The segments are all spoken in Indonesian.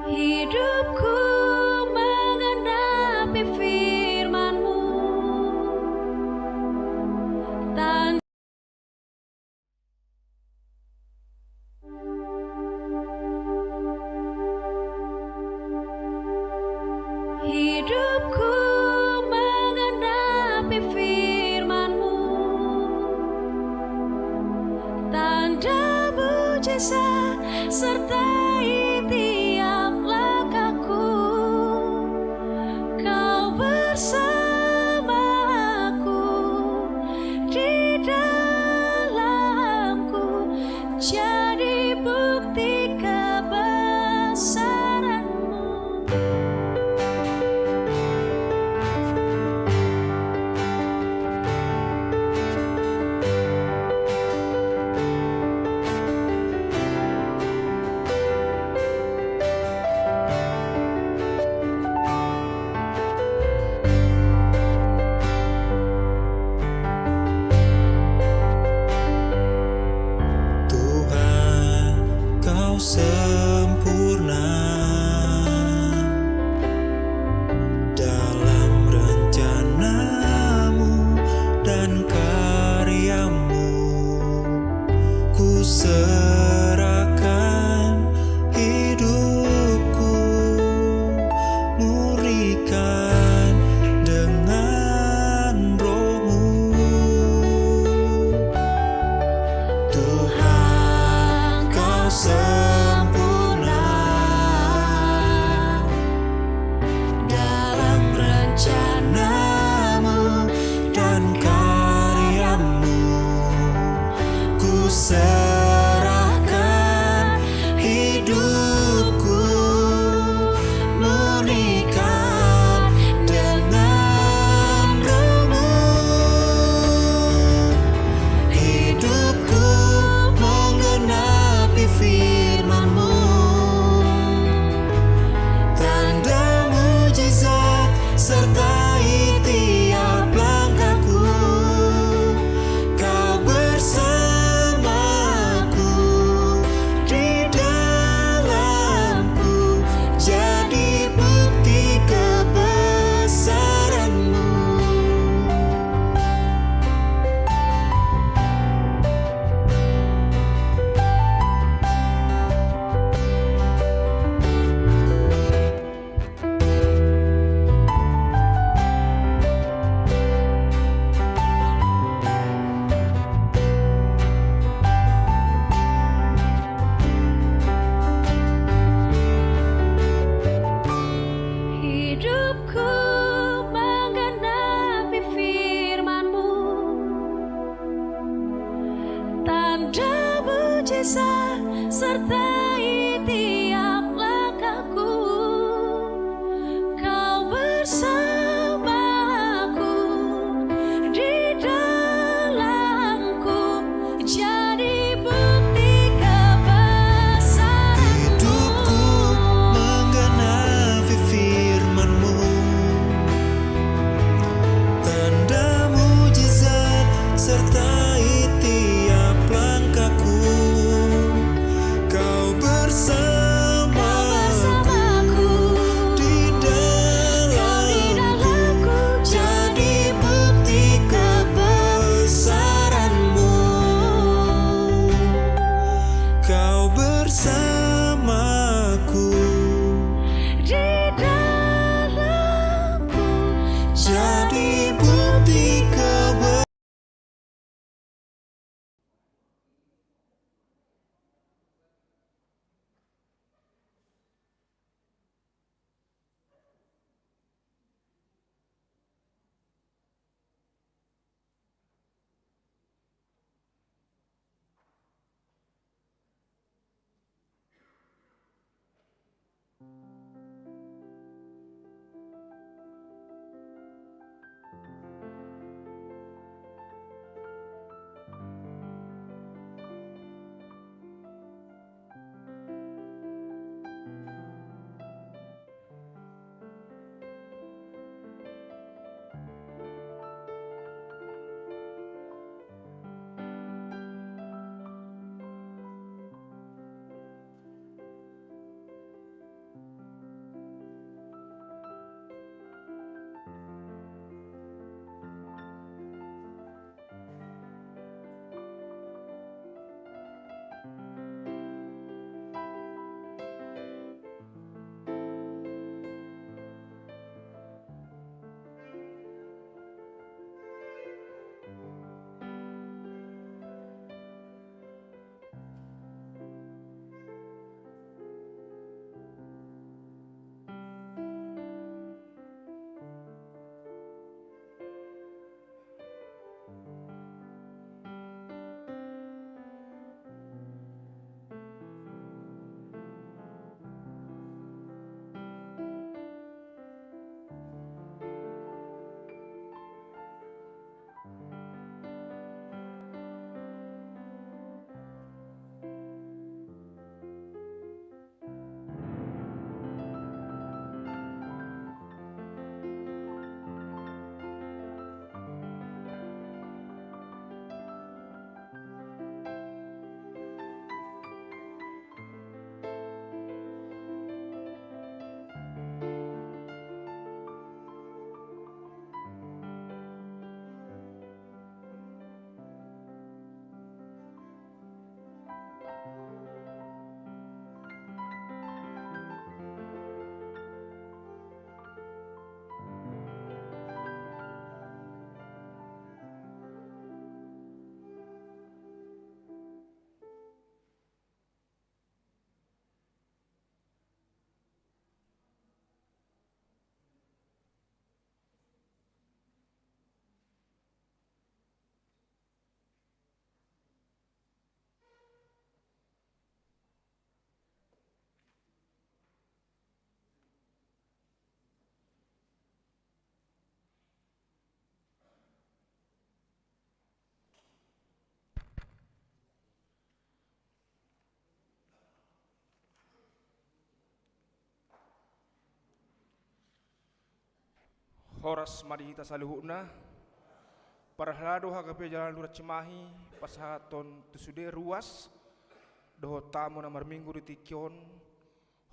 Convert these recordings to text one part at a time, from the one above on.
Hidupku mengenapi firman-Mu, hidupku mengenapi firman-Mu, tanda mujizat sertai tiap langkahku. Kau bersama aku jadi bukti kebesaran-Mu. Tuhan, Kau sempurna dalam rencana-Mu dan karya-Mu. Ku serahkan hidupku, murnikan dengan Roh-Mu. Tuhan, Kau sempurna dalam rencana-Mu dan karya-Mu. Ku serahkan hidupku, murnikan dengan Roh-Mu. Hidupku menggenapi firman-Mu, tanda mujizat sertai tiap langkahku. Kau bersamaku di dalamku, jadi bukti kebesaran-Mu. Hidupku menggenapi firman-Mu, tanda mujizat sertai tiap langkahku. Kau bersamaku di dalamku, jadi bukti kebesaran-Mu. Hidupku menggenapi firman-Mu, tanda mujizat sertai tiap langkahku. Kau bersamaku di dalamku, jadi bukti kebesaran-Mu. Kau bersamaku Di dalamku, jadi bukti kebesaran. Horas marihita saluhuna Parahlado hagape jalan lurat Cimahi pasahaton tusude ruas doho tamu na marminggu di tikyon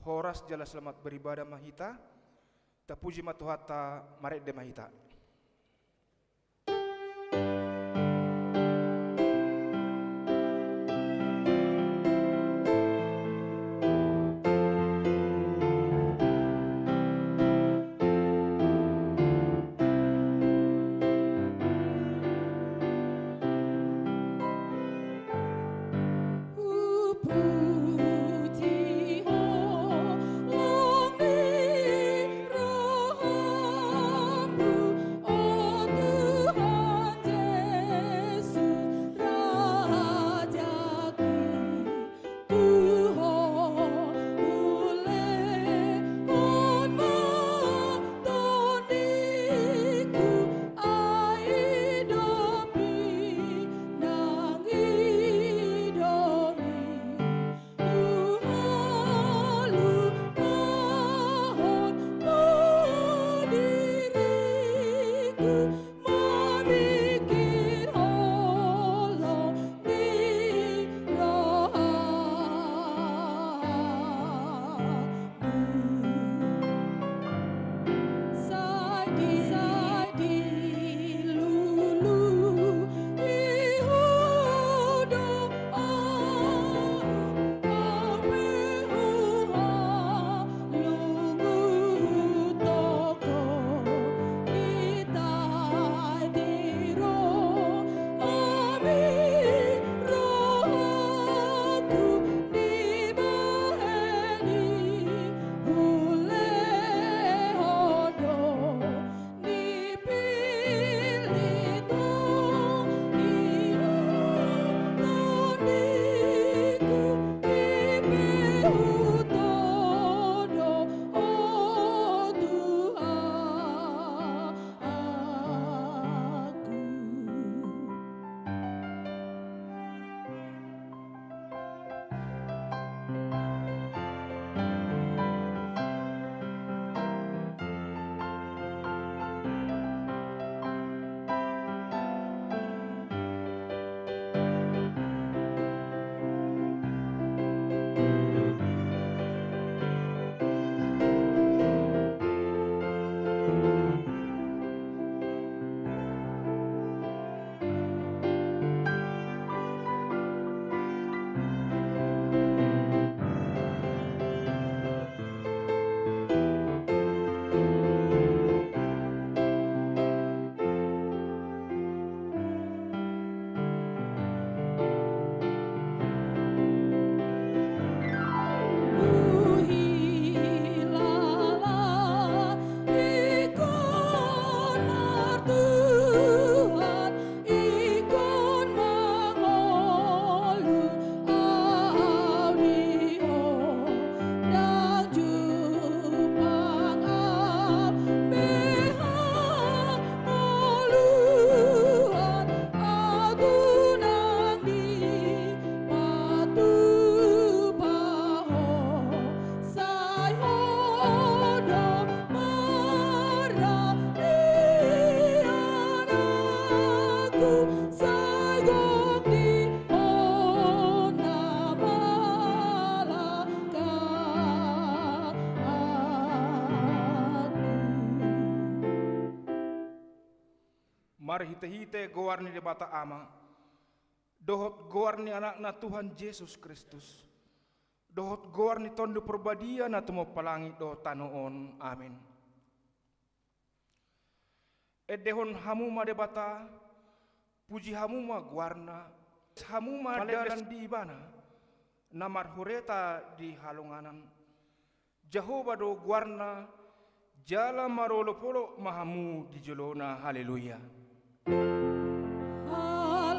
horas jala selamat beribadah mahita tapuji matuhata marek de mahita. Mari hite-hite gowarni debata ama dohot gowarni anakna Tuhan Yesus Kristus dohot gowarni tondo perbadia na tumo palangi do tanoon amin. Edehon hamuma debata puji hamuma guarna hamuma dalan di ibana namar hureta di halunganan Jehovah do guarna jala marolo polo mahamu di jolona haleluya.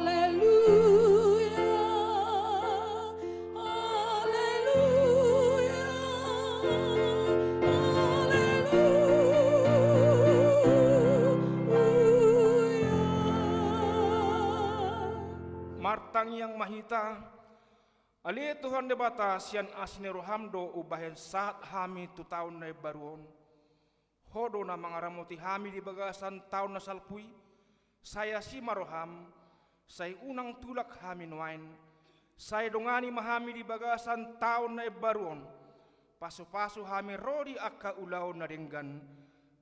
Haleluya, haleluya, haleluya. Martang yang mahita ali Tuhan debata sian asne rohamdo ubahen saat hami tu tahun na baruon hodo na mangaramuti hami di bagasan taon na salpui, saya si maroham, say unang tulak hami nuain, say dongani mahami di bagasan taon na ibaruon, paso-paso hami rodi akka ulaw na denggan,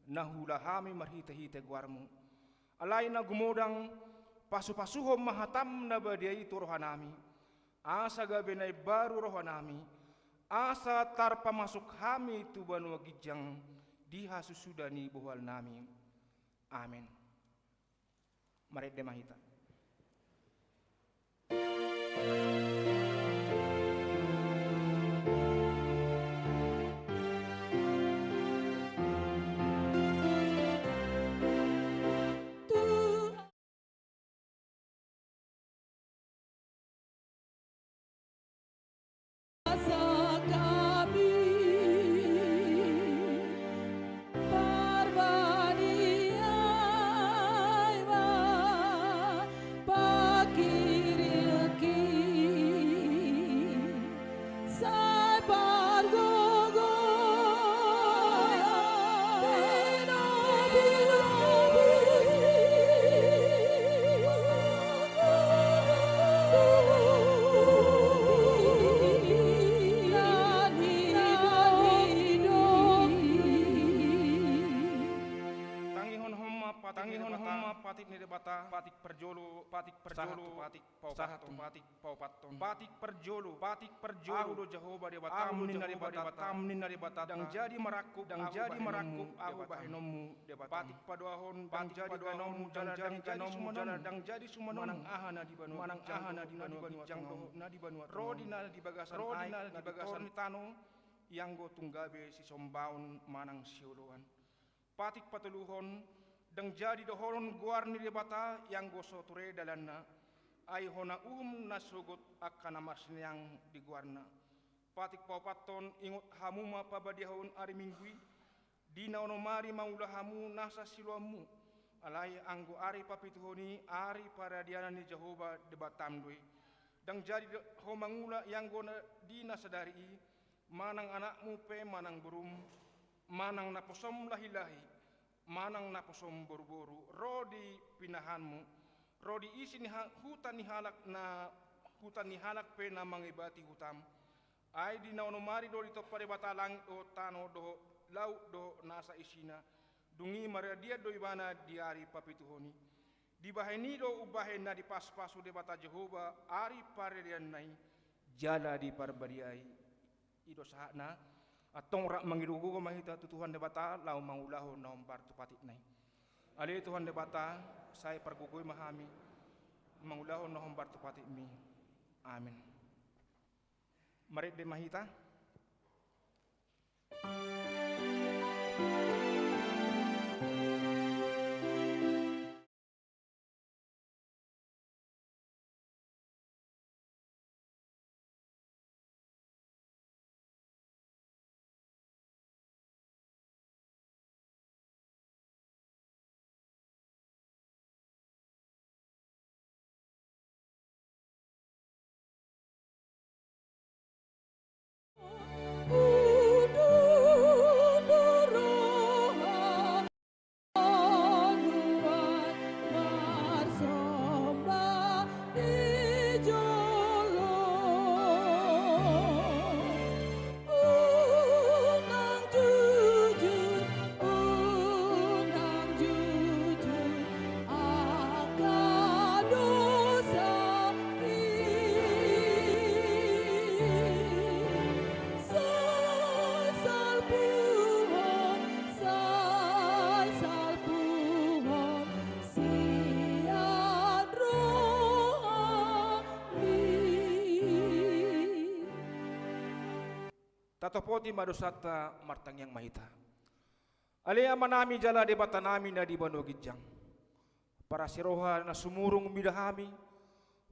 nahula hami marhita-hita guarmu. Alay na gumodang paso-pasuhom mahatam na badiyay ito rohanami, asa gabi na ibaru rohanami, asa tar pamasok hami tuban wagijang diha susudani buhal nami. Amin. Mari demahita. Patik ni debata, patik perjolo, patik paupaton, patik paupaton, patik perjolo, aku do Jehovah debata, tamnin na debata, dang jadi merakup, aku bahenomu debata, patik padoahon, dang jadi ganomu, dang jadi sumanon, manang ahana di banu, jangdo na di banu, rodi na di bagasan tano, yang go tunggabe si sombaon manang siuluan, patik patuluhon, dang jadi dohoron guar ni debata yang goso ture dalanna ay hona na sugot akana marsniang di guarna patik paupaton ingot hamuma pabadihon ari minggui dina onomari maula hamu nasa siluamu alay anggo ari papituhoni ari paradiana ni Jehovah debatamdui dang jadi homangula yang gona dina sadari manang anakmu pe manang burum manang naposom lahi-lahi manang naposom boru-boru rodi pinahanmu rodi isi ni hutan ni halak pe na mangibati hutam ay di na onomari do dito pare batalang o tano do lau do nasa isina dungi maradia do ibana diari papituhoni di baheni do ubahen na di pas-pasu de bata Jehova ari pare dian nai jala di parbariai ido sahana atong rak mangirugo ko mahita tutuhan debata lau mangulaho na umpar tupatit nai. Ali Tuhan debata saya pergugoy mahami mangulaho na umpar tupatit mi. Amin. Mari de mahita. Tatopoti madusata martang yang mahita. Alia manami jala debata nami na di banu gijang. Para siroha na sumurung midahami.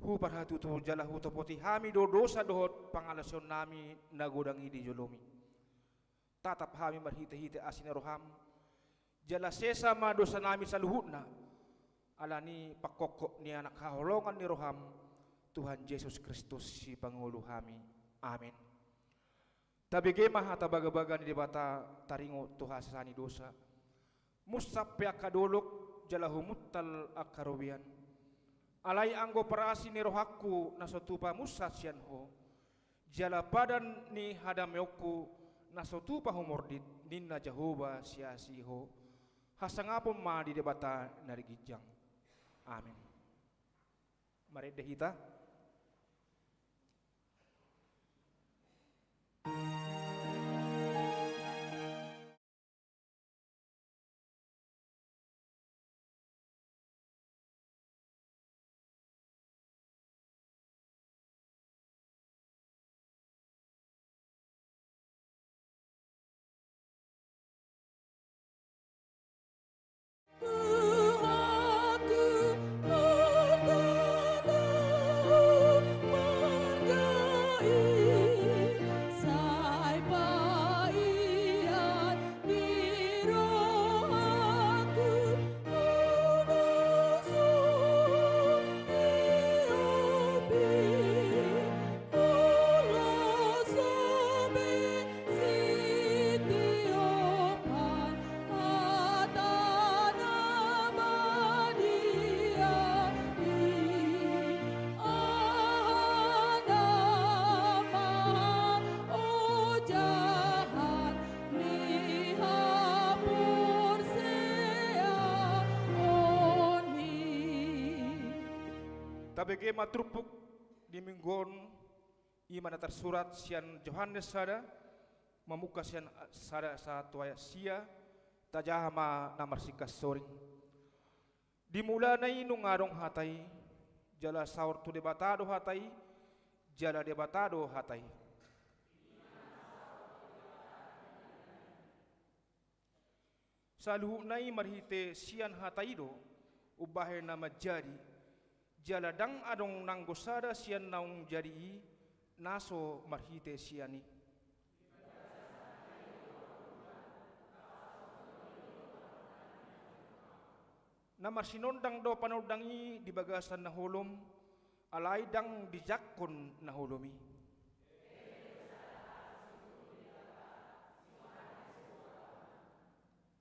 Hu parhatutu jala hu topoti hami do dosa dohot pangalason nami na godang idi jolomi. Tatap hami marhita-hita asin roham. Jala sesa ma dosa nami sa luhutna. Alani pakokok ni anak kaholongan ni roham. Tuhan Yesus Kristus si Pangulo kami. Amin. Tabi kemah tabaga-baga ni debata taringo tuha sasani dosa. Musab ya kadolok jalahu muttal akarobian. Alai anggo parasi ni rohaku nasotupa musasian ho. Jala badan ni hadameoku nasotupa humordit ninna Jehova siasi ho. Hasangapun ma di debata nari gijang. Amin. Mari dehita. Tabege matrupuk di minggon imana tersurat sian Yohanes sada memuka sian sada satu ayat sia tajahama namar sikas soring dimulanai nungarong hatai jala saur tu debatado hatai jala debatado hatai saluhu nai marhite sian hatai do ubahe nama jadi jaladang adong nanggosada sian naung jadi naso marhite siani namar sinondang do panodangi di bagasan nahulum alai dang dijakon nahulumi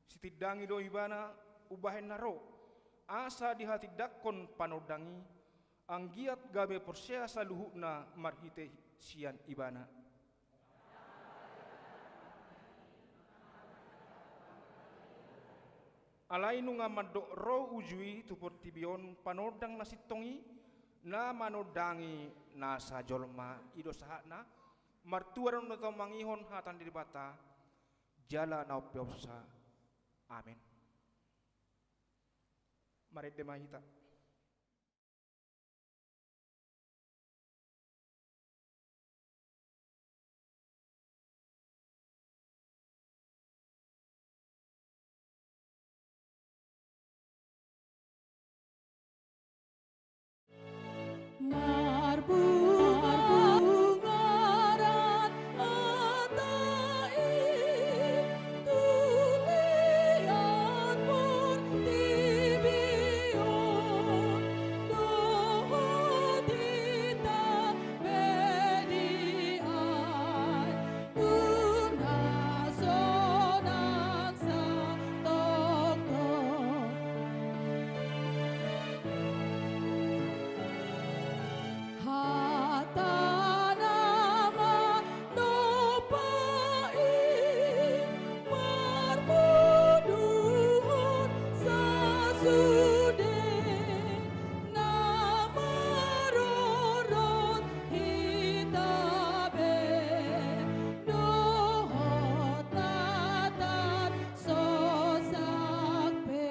sitidangi do ibana ubahen naro asa di hati dakon panodangi anggiat gabe persea saluhuna marhite sian ibana alai nunga madok ro ujui tupur tibion panodang nasitongi na manodangi na sajolma ido sahana martuaran no mangihon hatan di bata jala na opyosa amin. Mari demahita. Marbungaran atai tulian murtibion dohotita bediai tunasonak sa tok-tok hatanama nopai marmuduhun sasude namarorot hitabe dohotatan sosakpe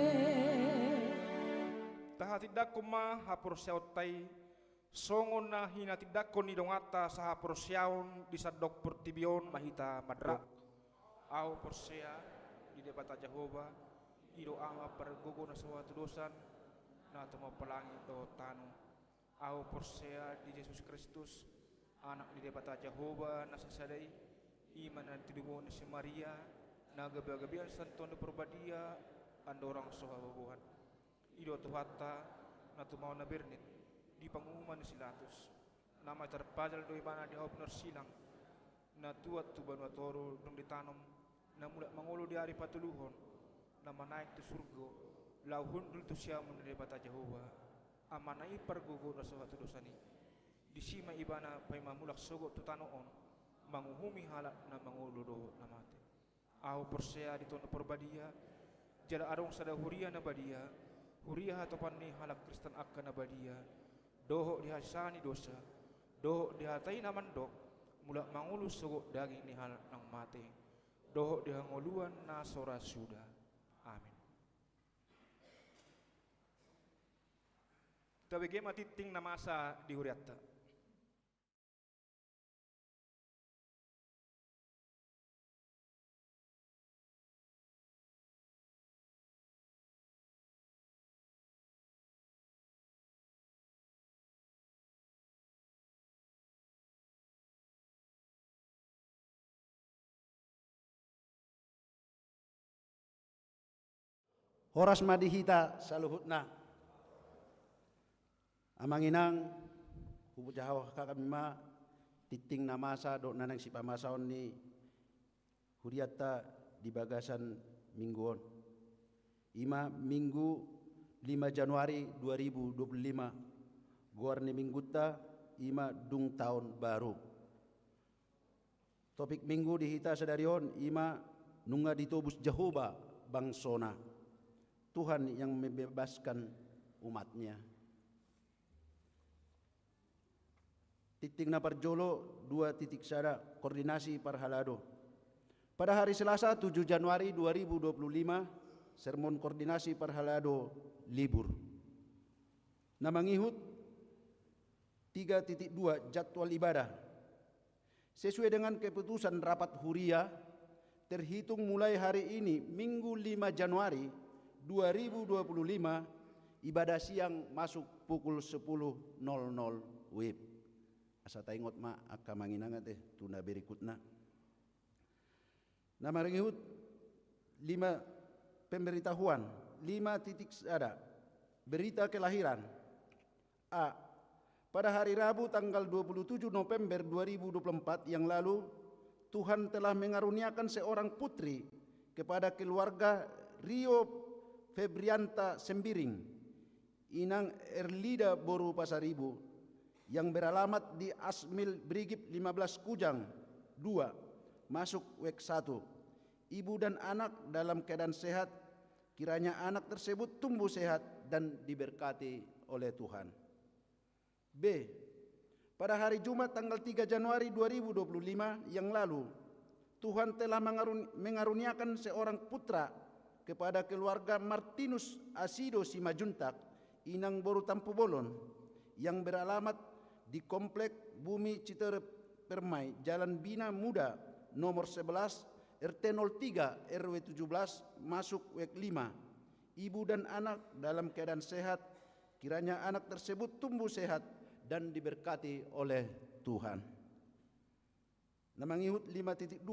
Tahatidak kuma hapur seotai songon na hinatidakon ni dongata sa hapur siaon di sadok pertibion mahita madrak au persea di debata Jehova ido ama pergogo na suatu dosan na tuma pelangi do tanu au persea di Yesus Kristus anak di debata Jehova na sasadai iman na tidugo ni si Maria na gabi-gabian santuan di perbadia andorang sohabuhan ido tuhata na tumau na bernit di pengumuman silatus nama terpajal do ibana di hopner silang na tuat tu banua toro dong ditanam na mulak mangolo di hari patuluhon nama naik tu surga lauhun dul tu siamun dari bata Jehovah amanai pergogo dosa tu dosa ni disima ibana pai mamulak sogo tu tanoon manguhumi halak na manguludo namate au persea di tono perbadia jada arong sada huria na badia huria hatopan ni halak Kristen akka na badia doho dihasani dosa doho dihatai na mandok mulak mangulus sogo daging ni halak nang mate doho dihangoluan na sora sudah amin. Kita bagaimana titing na masa di huriatta. Horas madihita saluhutna amanginang hubut jahaw kakamima titing namasa do nanang si pamasaon ni huriatta di bagasan mingguon ima minggu 5 Januari 2025 guar ni mingguta ima dung tahun baru topik minggu dihita sadarion ima nunga ditobus Jehovah bangsona Tuhan yang membebaskan umatnya. Titik na parjolo 2 sada koordinasi parhalado. Pada hari Selasa 7 Januari 2025 sermon koordinasi parhalado libur. Na mangihut 3.2 jadwal ibadah. Sesuai dengan keputusan rapat huria terhitung mulai hari ini Minggu 5 Januari 2025 ibadah siang masuk pukul 10.00 WIB. Asa taingot ma akka manginangat tunda berikutna. Nama ringihut 5 pemberitahuan 5 titik ada berita kelahiran. A. Pada hari Rabu tanggal 27 November 2024 yang lalu Tuhan telah mengaruniakan seorang putri kepada keluarga Rio Febrianta Sembiring, Inang Erlida Boru Pasaribu, yang beralamat di Asmil Brigip 15 Kujang 2, masuk WEK 1. Ibu dan anak dalam keadaan sehat, kiranya anak tersebut tumbuh sehat dan diberkati oleh Tuhan. B. Pada hari Jumat tanggal 3 Januari 2025 yang lalu, Tuhan telah mengaruniakan seorang putra kepada keluarga Martinus Asido Simajuntak, Inang Boru Tampu Bolon, yang beralamat di Komplek Bumi Citerep Permai, Jalan Bina Muda, nomor 11, RT 03, RW 17, masuk WEK 5. Ibu dan anak dalam keadaan sehat, kiranya anak tersebut tumbuh sehat dan diberkati oleh Tuhan. Namangihut 5.2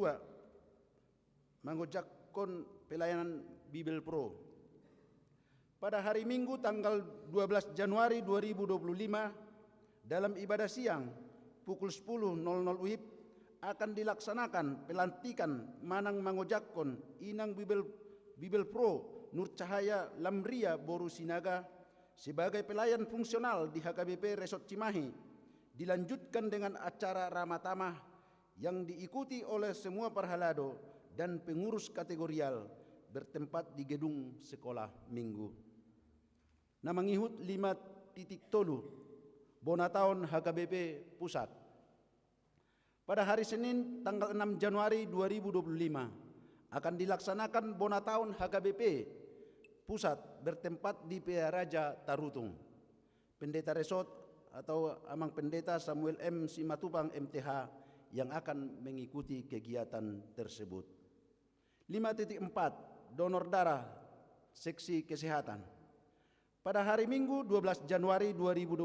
mangojakkon pelayanan Bible Pro. Pada hari Minggu tanggal 12 Januari 2025 dalam ibadah siang pukul 10.00 WIB akan dilaksanakan pelantikan Manang Mangojakkon Inang Bible Pro Nur Cahaya Lamria Boru Sinaga sebagai pelayan fungsional di HKBP Resort Cimahi, dilanjutkan dengan acara Ramatamah yang diikuti oleh semua parhalado dan pengurus kategorial bertempat di gedung sekolah minggu. Namangihut 5.3 Bonataon HKBP Pusat. Pada hari Senin tanggal 6 Januari 2025 akan dilaksanakan Bonataon HKBP Pusat bertempat di PA Raja Tarutung. Pendeta Resort atau Amang Pendeta Samuel M. Simatupang MTH yang akan mengikuti kegiatan tersebut. 5.4 Donor darah seksi kesehatan. Pada hari Minggu 12 Januari 2025,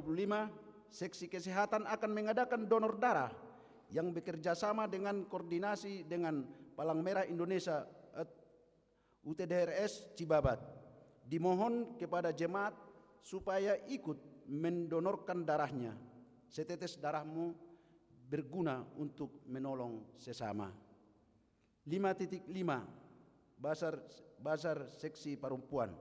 seksi kesehatan akan mengadakan donor darah yang bekerja sama dengan koordinasi dengan Palang Merah Indonesia UTDRS Cibabat. Dimohon kepada jemaat supaya ikut mendonorkan darahnya. Setetes darahmu berguna untuk menolong sesama. 5.5 Basar seksi perempuan.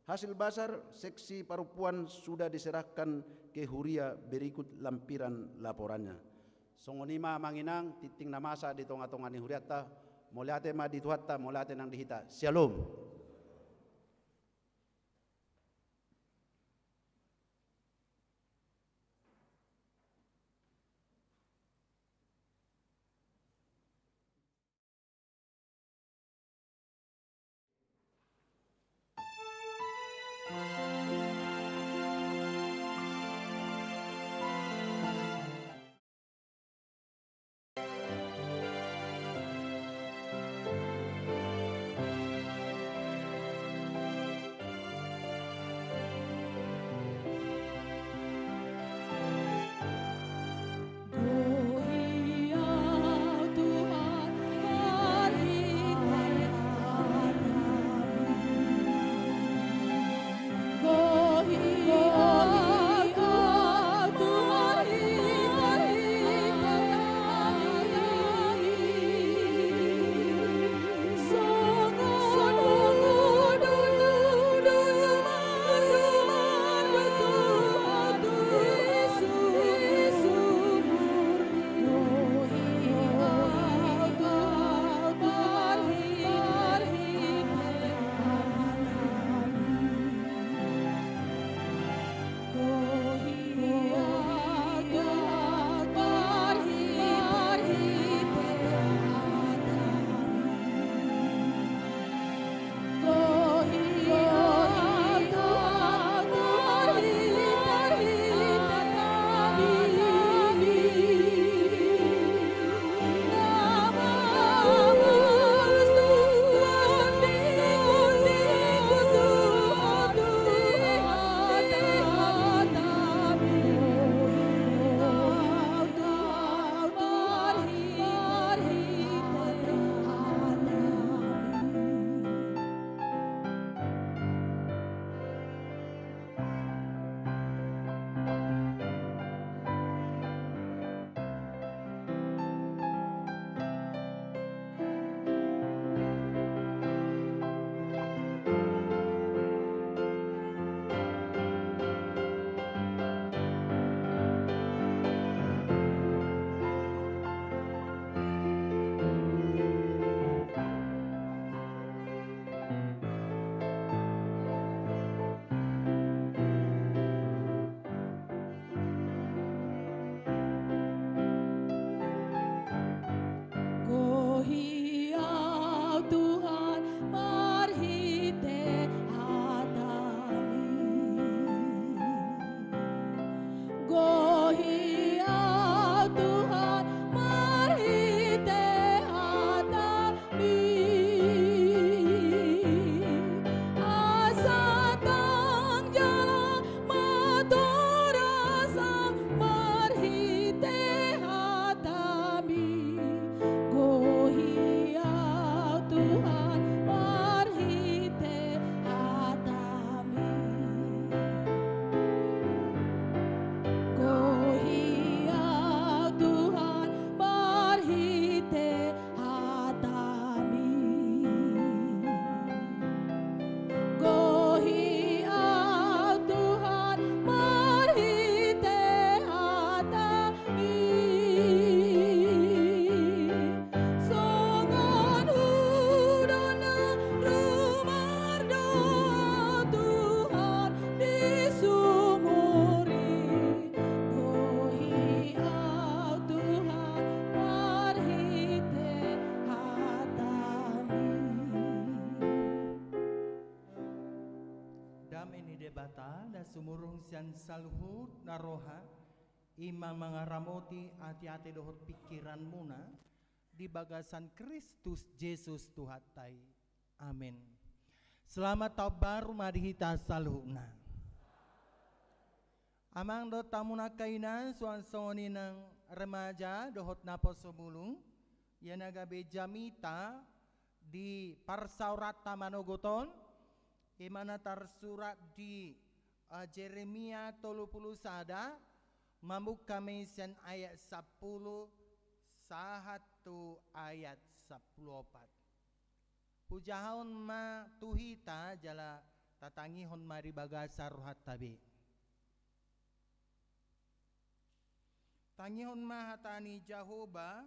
Hasil basar seksi perempuan sudah diserahkan ke Huria berikut lampiran laporannya. Songonima manginang titing namasa di tonga-tonga ni Huriata, molate ma di tuhatta, molate nang dihita. Shalom. sumurung sian salhut naroha imang mangaramoti hati-hati dohot pikiran muna di bagasan Kristus Yesus Tuhatai. Amin. Selamat tahun baru madihita salhuna. Amang do tamuna kainan suan soni ng remaja dohot napo sumulung yan agabe jamita di parsaurata manogoton imana tarsurat di Jeremia 30 sada mamuk kami sian ayat 10 sahatu ayat 14. Hujahon ma tuhita jala tatangihon ma di bagasa rohat tabi. Tangihon ma hatani Jahoba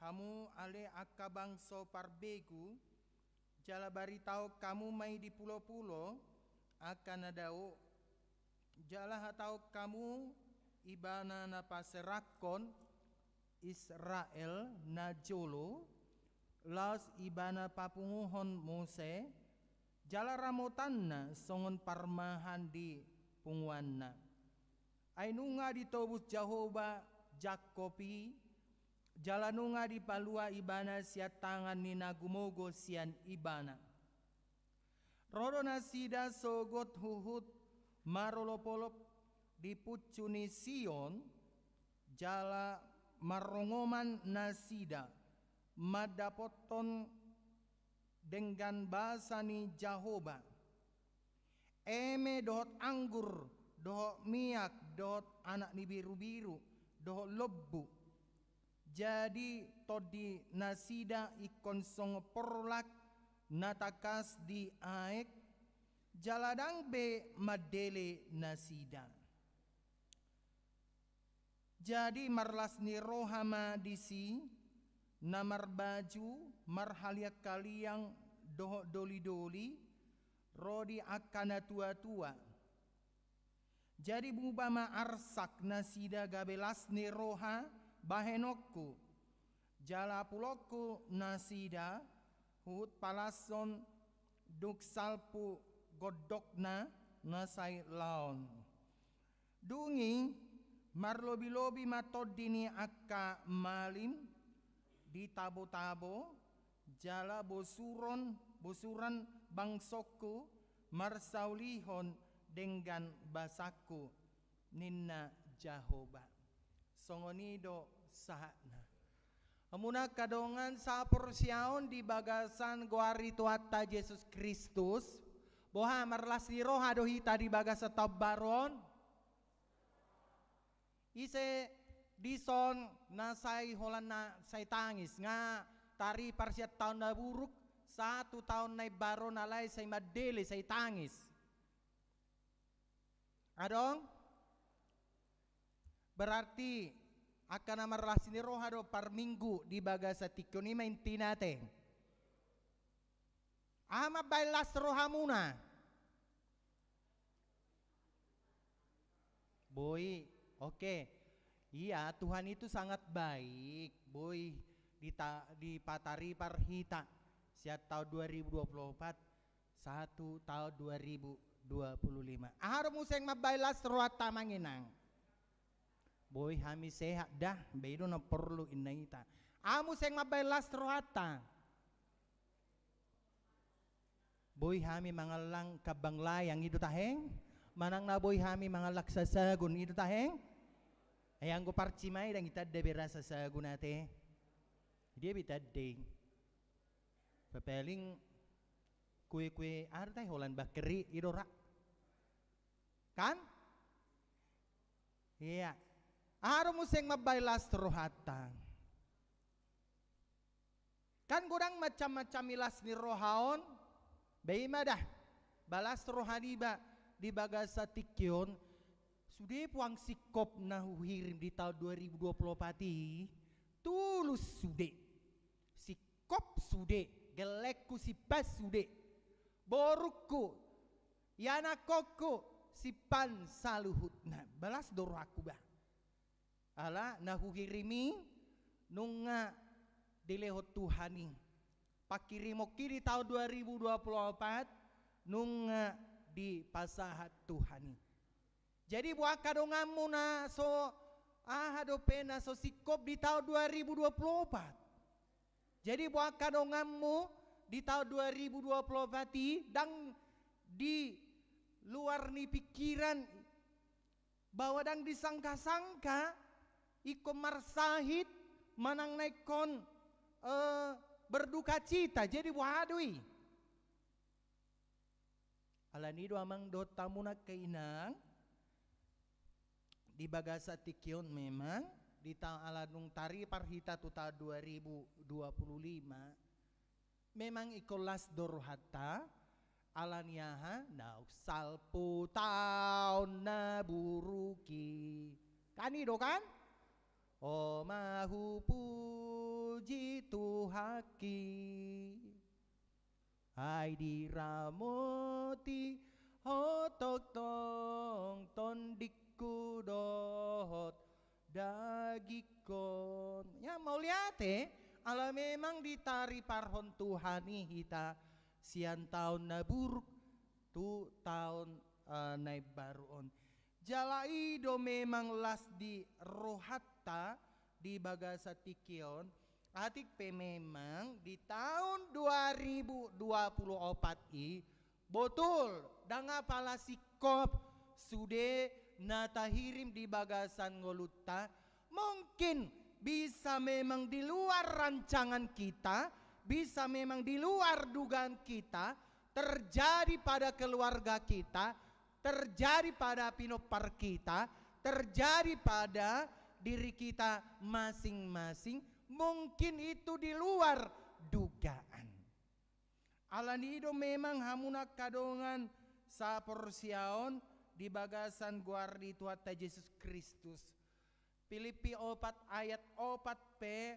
hamu ale akabang so parbegu jala baritao kamu may di pulo-pulo akan nadao jala hatao kamu ibana na paserakon Israel na jolo las ibana papunguhon Mose jala ramotan na songon parmahan di punguan na ay nunga ditobus Jahoba Jakobi jala nunga di palua ibana siya tangan ni nagumogo siyan ibana rodo na sida sogot huhut marolopolop di pucuni Sion jala marongoman na sida madapoton dengan bahasa ni Jahoba eme dohot anggur dohot miak dohot anak ni biru-biru dohot lebu jadi todi nasida ikon song porlak natakas di aek jaladang be madele nasida jadi marlas ni rohama disi namar baju marhalia kaliang doh doli-doli rodi akana tua-tua jadi bubama arsak nasida gabelas ni roha bahenokku jala pulokku nasida hut palason duk salpu godokna nasai laon dungi marlobi-lobi matodini akka malim di tabo-tabo jala bosuran bangsokku marsaulihon dengan basaku ninna Jahoba songonido sahana amuna kadongan sa porsyaon di bagasan guari tuata Yesus Kristus boha marlas di roha dohita di bagasa tabaron ise dison na say holan na say tangis nga tari parsiat taon na buruk 1 taon na baro nalay say madele say tangis adong berarti akan marlas ni roha do par minggu di bagasa tikyo ni mainti natin ama bailas roha muna boy oke iya Tuhan itu sangat baik boy di patari parhita siat tahun 2024 1 tahun 2025 ahar museng mabailas roha tamanginang boy hami sehat dah bedo na perlu inaita amu seng mabailas rohata boy hami mangalang kabanglayang itu taheng manang na boy hami mangalak sasagun itu taheng ayang ko parcimay dang itad de berasa sasagun ate dia bitad de papeling kue-kue artay holan bakeri idora kan iya araw mo siyang mabailas rohata. Kan gudang macam-macam ilas ni rohaon, bayma dah, balas rohaniba di bagasa tikyon, sudah puang sikop na huhirim di tahun 2024, tulus sudah, sikop sudah, gelekku si pas sudah, borukku, yanakokku, si pan saluhut na, balas dorohaku bah. Ala nahuhirimi nunga dilehot Tuhani pakirimo kiri tahun 2024 nunga di pasahat Tuhani jadi buah kadongamu na so hadopena so sikop di tahun 2024 jadi buah kadongamu di tahun 2024 dang di luar ni pikiran bahwa dang disangka-sangka iko marsahid manang naikon berduka cita jadi wadui alanido amang dota muna kainang di bagasa tikyon memang di tahun aladung tari parhita tu tahun 2025 memang ikolas dorhata alaniaha nau salpu taun na buruki kanido kan o mahu puji tuhaki ai diramoti hotok tong tondikku dohot dagikon ya mau lihat ala memang ditari parhon Tuhani hita sian tahun naburuk tu tahun naib baruon jalaido memang las di rohatta di bagasa tikion atik pe memang di tahun 2024 i betul danga pala sikop sude natahirim di bagasan ngoluta mungkin bisa memang di luar rancangan kita, bisa memang di luar dugaan kita, terjadi pada keluarga kita, terjadi pada pinopar kita, terjadi pada diri kita masing-masing, mungkin itu di luar dugaan. Alanido memang hamunak kadongan sa porsiaon di bagasan guardi Tuhan Yesus Kristus. Filipi 4 ayat 4 p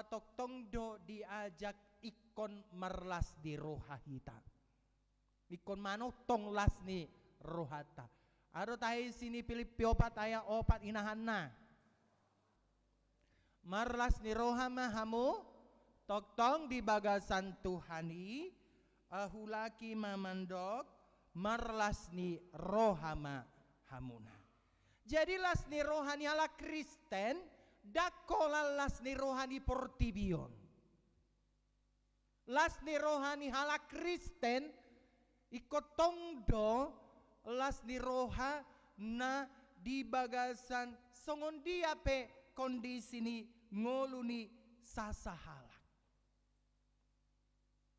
toktong do diajak ikon marlas di rohahita. Ikon manotong las ni rohata. Ado tayo sini Filipi 4 ayat 4 inahan na. Marlas ni rohama hamu toktong di bagasan Tuhani ahulaki mamandok marlas ni rohama hamuna. Jadi las ni rohani ala Kristen dakola las ni rohani portibion. Las ni rohani ala Kristen ikotong do las ni roha na di bagasan songon dia pe kondisi ni ngoluni sasahala.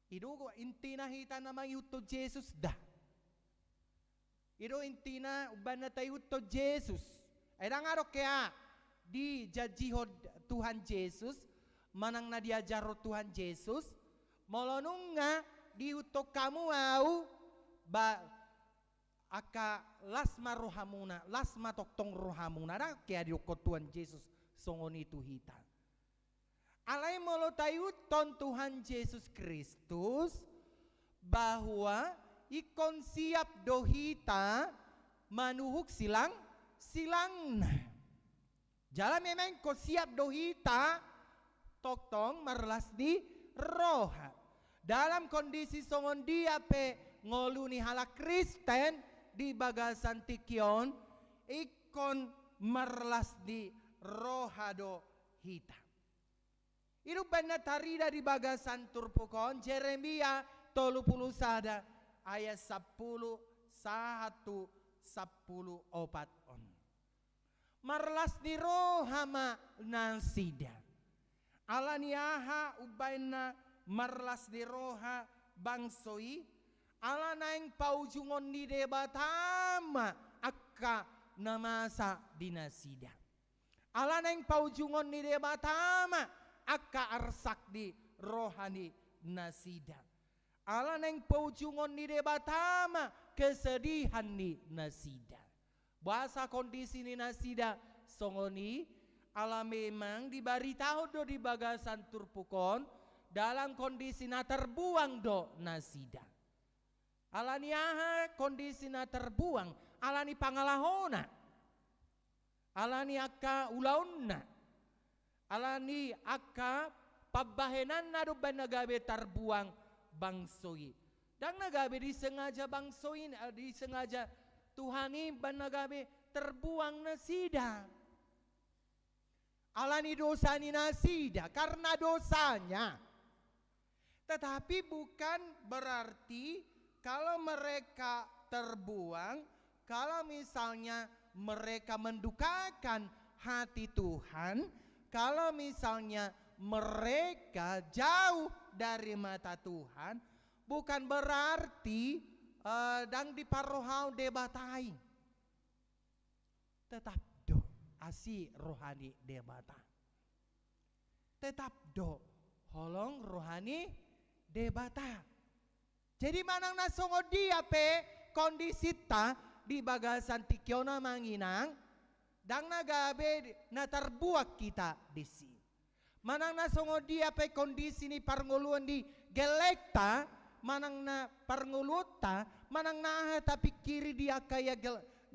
Idugo intina hita namang yuto Jesus dah. Iro intina uban na tayo to Jesus. Ay nangaro kaya di jajihod Tuhan Jesus manang na diajaro Tuhan Jesus molonong nga di utok kamu au ba aka lasma rohamuna lasma toktong rohamuna na kaya di ukot Tuhan Jesus songon itu hita. Alay molo tayo ton Tuhan Jesus Kristus bahwa ikon siap dohita manuhuk silang na. Jala memang ko siap dohita toktong marlas di roha. Dalam kondisi songon dia pe ngoluni hala Kristen di bagasan tikion ikon marlas di roha do hita. Iru benar tarida di bagasan turpukon Jeremia 30 sada ayat 10 1 10 opat on. Marlas di rohama nansida. Alaniaha ubaina marlas di roha bangsoi. Alanaing paujungon di debatama akka namasa dinasida. Alanaing paujungon di debatama akka arsak di rohani nasida. Ala neng paujungon ni debatama kesedihan ni nasida. Bahasa kondisi ni nasida songoni ala memang dibaritahu do di bagasan turpukon dalam kondisi na terbuang do nasida. Ala niaha kondisi na terbuang ala ni pangalahona. Ala ni akka ulauna. Ala ni akka pabahenan na do banagabe terbuang bangsoi. Dan nagabe disengaja bangsoin, disengaja Tuhani ban nagabe terbuang nasida. Alani dosa ni nasida karena dosanya. Tetapi bukan berarti kalau mereka terbuang, kalau misalnya mereka mendukakan hati Tuhan, kalau misalnya mereka jauh dari mata Tuhan, bukan berarti dang diparohau debatai. Tetap do asi rohani debata. Tetap do holong rohani debata. Jadi manang nasongo dia pe kondisi ta di bagasan tikiona manginang dang nagabe na terbuak kita di sini. Manang nasongo dia pe kondisi ni parnguluan di gelekta, manang na parnguluta, manang na tapi kiri dia kaya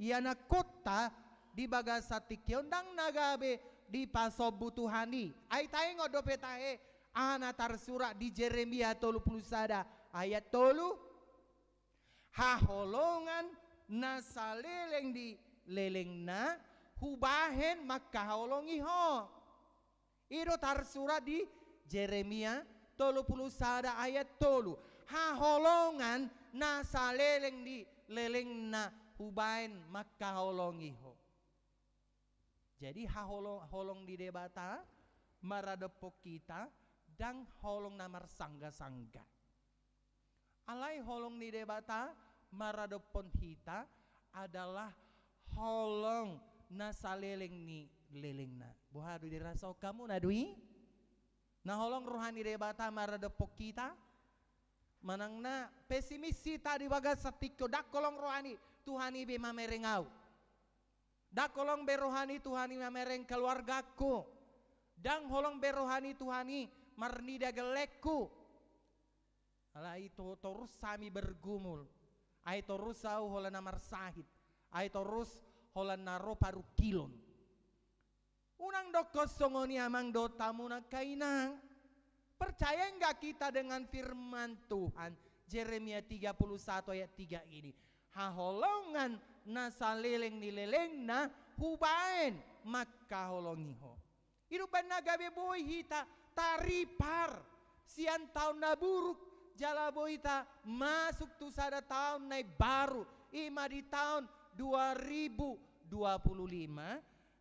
yana kota di bagasa tikion dang nagabe di pasobutuhani. Ay tayo ngodope tae ana tarsura di Jeremia 31 ayat 3. Haholongan na saleleng di leleng na hubahen makaholongi ho. Iro tarsura di Jeremia 31 ayat 3. Haholongan na saleleng di leleng na hubahen makaholongi ho. Jadi holong di debata maradepok kita dan holong namar sangga-sangga. Alai holong di debata maradepon kita adalah holong nasaleleng ni leleng na. Buhadu dirasa kamu nadui? Nah holong rohani debata maradepok kita manang na pesimis kita di bagas satiko dak kolong rohani Tuhani be mamerengau. Dak kolong berohani Tuhani mamereng keluargaku. Dang holong berohani Tuhani marnida gelekku. Ala itu terus sami bergumul. Ai terus sau holan namar sahid. Ai terus holan naro paru kilon. Unang dokos songoni amang do tamu na kainang. Percaya enggak kita dengan firman Tuhan Jeremia 31 ayat 3 ini? Haholongan na saleleng nileleng na hubaen maka holongiho. Irupan nagabe boy hita taripar sian tahun na buruk jala boy hita masuk tu sada tahun na baru ima di tahun 2025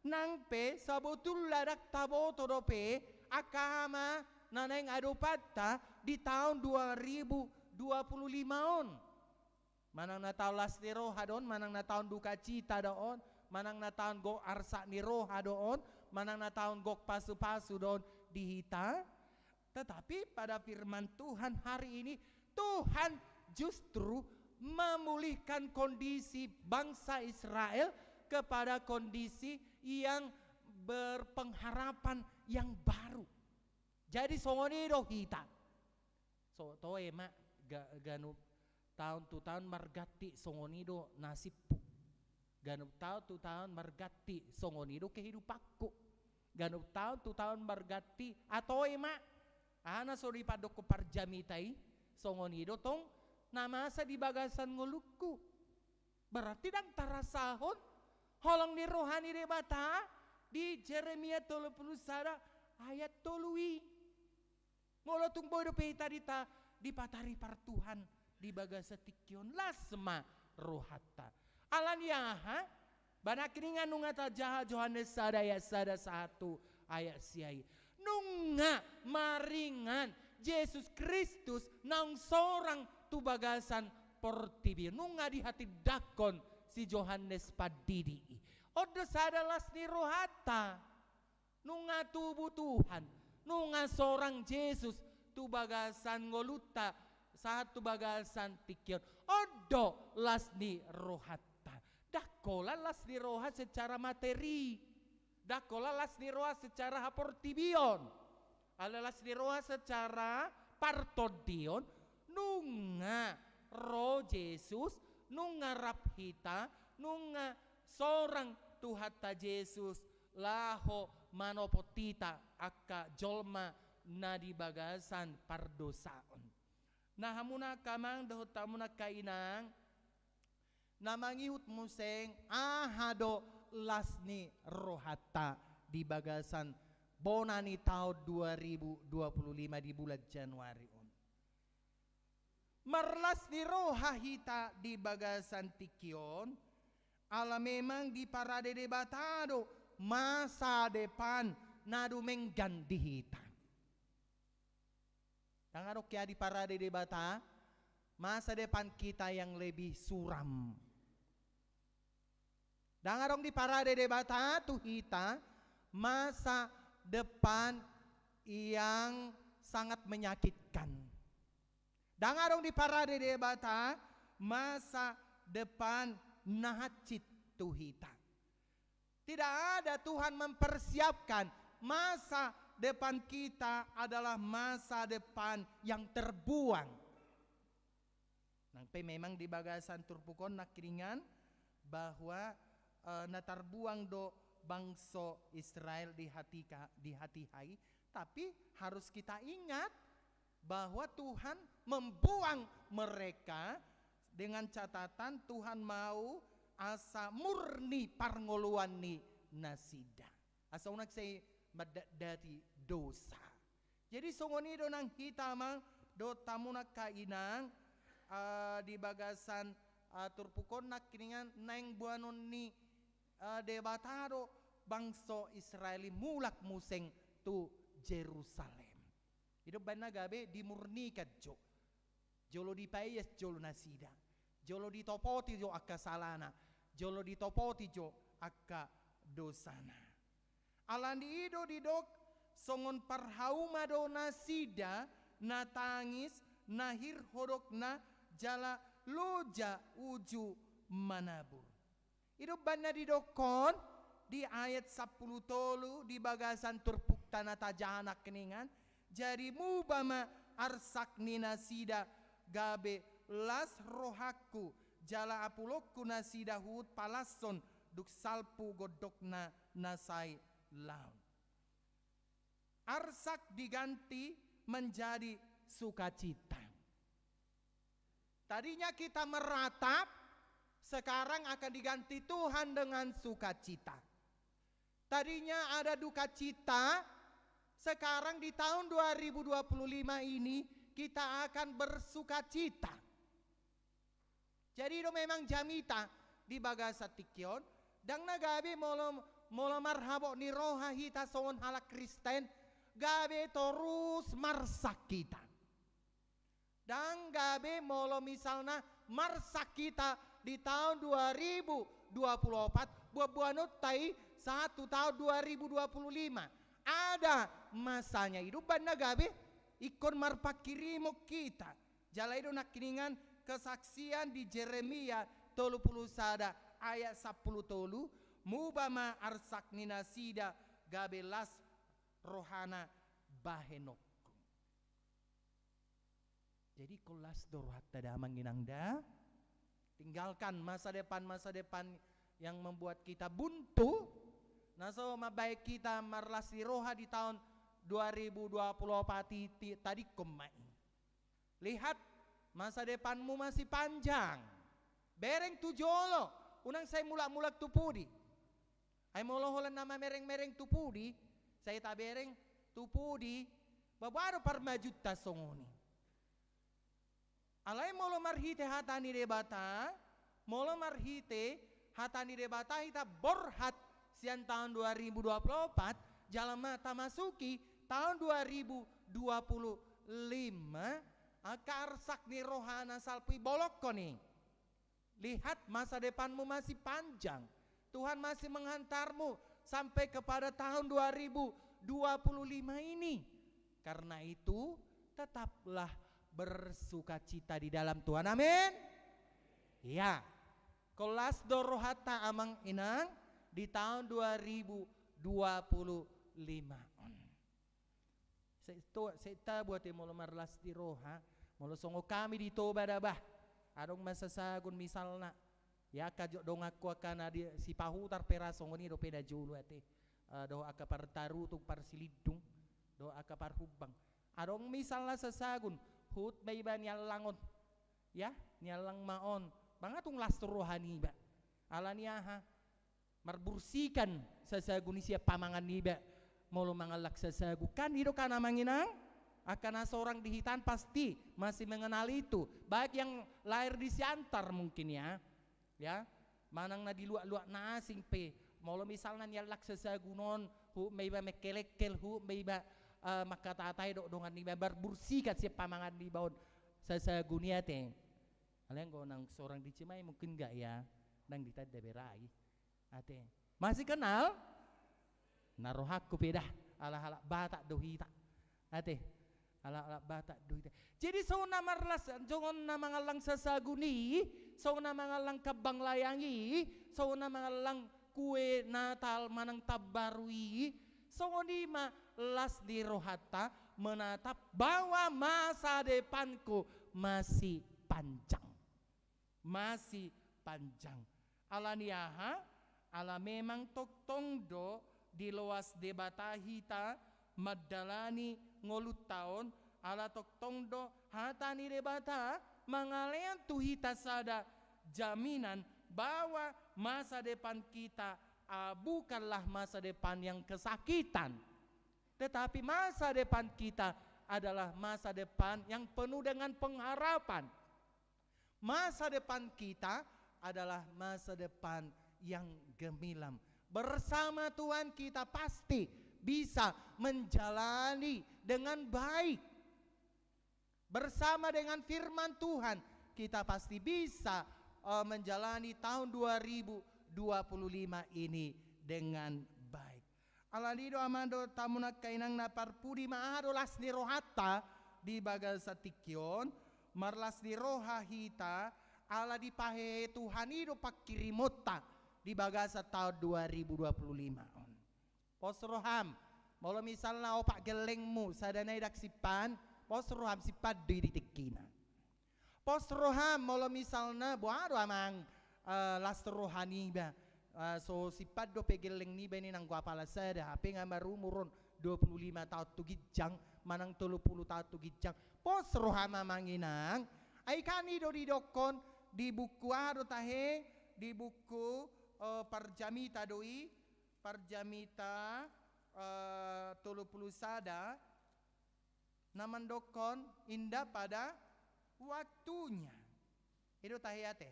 nang pe sabotul ladak taboto dope akama naneng adopatta di tahun 2025 on. Manang na taon las ni roha doon, manang na taon duka cita doon, manang na taon go arsa ni roha doon, manang na taon gok pasu-pasu doon dihita. Tetapi pada firman Tuhan hari ini, Tuhan justru memulihkan kondisi bangsa Israel kepada kondisi yang berpengharapan yang baru. Jadi songoni do hita. So to emak ganu tahun tu tahun margati songonido nasibku. Ganub tahun tu tahun margati songonido kehidupanku. Ganub tahun tu tahun margati atau ema ana sori padoko parjamitai songonido tong namasa di bagasan ngulukku. Berarti dang tarasahon holong ni rohani debata di Jeremia 31 ayat 3. Ngolotung bodo pehita di patari par Tuhan di bagasa tikion lasma rohata alaniaha banakiningan nunga ta jaha Johannes sada ayat 1 ayat siai nunga maringan Yesus Kristus nang sorang tu bagasan portibi nunga di hati dakon si Johannes padidi odo sada lasni rohata nunga tubuh Tuhan nunga sorang Yesus tu bagasan ngoluta satu bagasan tikion odo lasni rohata dakola lasni roha secara materi dakola lasni roha secara haportibion ala lasni roha secara partodion nunga roh Yesus nunga raphita nunga sorang tuhata Yesus laho manopotita akka jolma nadi bagasan pardosaon. Nah hamuna kamang dahut tamuna kainang namangihut museng ahado lasni rohata di bagasan bonani tahun 2025 di bulan Januari on. Marlas ni roha hita di bagasan tikion ala memang di parade debatado masa depan nadu menggandi hita. Tangarok ya di parade debata masa depan kita yang lebih suram. Dangarong di parade debata tuh kita masa depan yang sangat menyakitkan. Dangarong di parade debata masa depan nahacit tuhita. Tidak ada Tuhan mempersiapkan masa depan kita adalah masa depan yang terbuang. Nangpe memang di bagasan turpukon nakiringan bahwa natarbuang do bangsa Israel di hati hai, tapi harus kita ingat bahwa Tuhan membuang mereka dengan catatan Tuhan mau asa murni parngoluan ni nasida. Asa unak say madadati dosa. Jadi songoni do nang hitamang do tamunak kainang di bagasan turpukon nakiringan naing buanon ni debatado bangsa Israeli mulak museng tu Jerusalem. Itu bana gabe dimurnikan jolo dipayas jolo nasida. Jolo ditopoti jo akka salana, jolo ditopoti jo akka dosana. Alandi ido didok songon parhauma do nasida natangis nahir hodok na jala loja uju manabur. Ido bana didokon di ayat 10 tolu di bagasan turpuk tanah tajahanak keningan. Jadi mubama arsak ninasida gabe las rohaku jala apulokku nasida hut palason duk salpu godokna nasai laun. Arsak diganti menjadi sukacita. Tadinya kita meratap, sekarang akan diganti Tuhan dengan sukacita. Tadinya ada duka cita, sekarang di tahun 2025 ini kita akan bersukacita. Jadi itu memang jamita di bagasa tikyon dang nagabi molo marhabo ni roha hita songon halak Kristen gabe terus marsak kita. Dan gabe molo misalnya marsak kita di tahun 2024 buat tai 1 tahun 2025 ada masanya hidup banda gabe ikon marpakirimo kita jala itu nakiningan kesaksian di Jeremia 31 ayat 10 tolu mubama arsak ninasida gabelas rohana bahenokku. Jadi kolas dorhat tada manginangda tinggalkan masa depan yang membuat kita buntu. Naso mabaik kita marlasi roha di tahun 2024 tadi kumai. Lihat masa depanmu masih panjang. Bereng tu jolo. Unang saya mulak-mulak tupudi. Ay moloholan nama mereng-mereng tupudi. Saya tak bereng tupudi. Babaru parmajuta songoni. Alay molo marhite hatani debata. Molo marhite hatani debata hita borhat sian tahun 2024. Jalan mata masuki tahun 2025. Karsak ni rohana salpi bolok ko nih. Lihat masa depanmu masih panjang. Tuhan masih menghantarmu sampai kepada tahun 2025 ini. Karena itu tetaplah bersukacita di dalam Tuhan. Amin. Ya. Kelas dorohata amang inang di tahun 2025. Saya buat molo marlas di roha, molo songo kami di toba dabah. Adong masasagun misalna, ya kajo dong aku akan ada si pahutar pera songo ni do peda julu ate, do aka partaru tung parsilidung, do aka parhubang. Adong misalna sasagun, hut baiba nyalangon, ya nyalang maon, bangatung las rohani ba, alania ha, marbursikan sasagun siya pamangan ni ba. Molo mangalak sasagu kan hidup kana manginang akan seorang di hitan pasti masih mengenal itu baik yang lahir di Siantar mungkin ya manang na di luak-luak nasing pe molo misalnya nyalak sasagu non hu meiba mekelekel hu meiba makatatay do dongan ni bar bursikat si pamangan di baon sasagu niya te aleng go nang seorang di Cimay mungkin enggak ya nang ditad berai ate masih kenal narohak ko pedah ala-ala bata dohita ate ala bata duit. Jadi so na marlas jongon na mga lang sasaguni, so na mga lang kabanglayangi, so na mga lang kue natal manang tabarui, so ni malas di rohata menatap bahwa masa depanku masih panjang. Masih panjang. Ala niyaha, ala memang toktong do di luas debata hita madalani ngolut tahun ala toktong do hatani debata mangalean tu hita sada jaminan bahwa masa depan kita bukanlah masa depan yang kesakitan, tetapi masa depan kita adalah masa depan yang penuh dengan pengharapan. Masa depan kita adalah masa depan yang gemilang. Bersama Tuhan kita pasti bisa menjalani dengan baik. Bersama dengan firman Tuhan kita pasti bisa menjalani tahun 2025 ini dengan baik. Alanido amando tamunak kainang naparpudi maado las ni rohata di bagal sa tikyon marlas di roha hita ala di pahe Tuhan ido pakirimota di bagal sa tahun 2025 on. Posroham molo misalna opak gelengmu sadanay daksipan posroham sipad di tikina. Posroham molo misalna buado amang las rohani ba so sipad do pegeleng ni bani nang guapala sada ape nga marumuron 25 tahun tu gijang manang 30 tahun tu gijang pos rohama manginang ay kani do didokon di buku ado tahe di buku parjamita doi parjamita 30 sada naman dokon indah pada waktunya itu tahiyate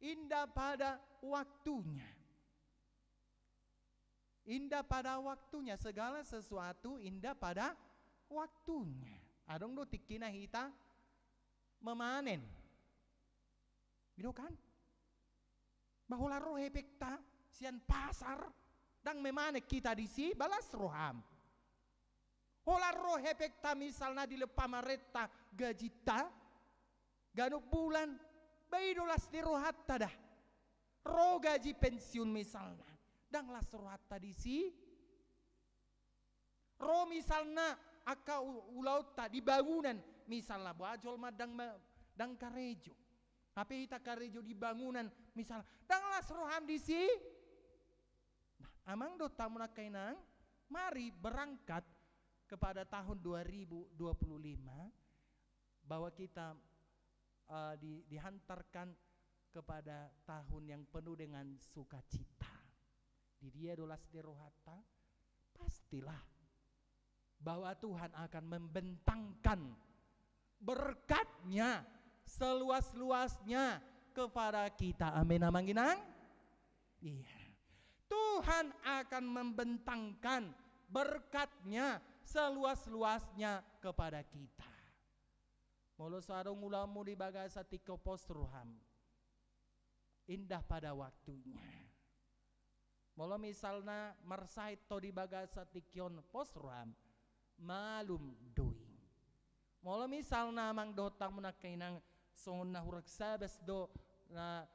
indah pada waktunya. Indah pada waktunya, segala sesuatu indah pada waktunya. Adong do tikina hita memanen. Gitu kan? Bahula roh epekta sian pasar dang memanen kita di si balas roham. Hola roh epekta misalnya di lepa mareta gajita ganuk bulan baidolas di rohatta dah. Roh gaji pensiun misalnya dang las rohatta di si roh misalnya aka ulauta di bangunan misalnya bajol madang dang karejo tapi kita karejo di bangunan misalnya dang las roham di si nah, amang do tamu kainang mari berangkat kepada tahun 2025 bahwa kita dihantarkan kepada tahun yang penuh dengan sukacita. Di dia dolas di rohata pastilah bahwa Tuhan akan membentangkan berkatnya seluas-luasnya kepada kita. Amin amanginang. Iya. Tuhan akan membentangkan berkatnya seluas-luasnya kepada kita. Molo sarong ulamu di bagasa tiko posruham indah pada waktunya. Molo misalna marsait to di bagasa tikyon posruham malum doing. Molo misalna mang dotang munakainang songon na hurak sabes do na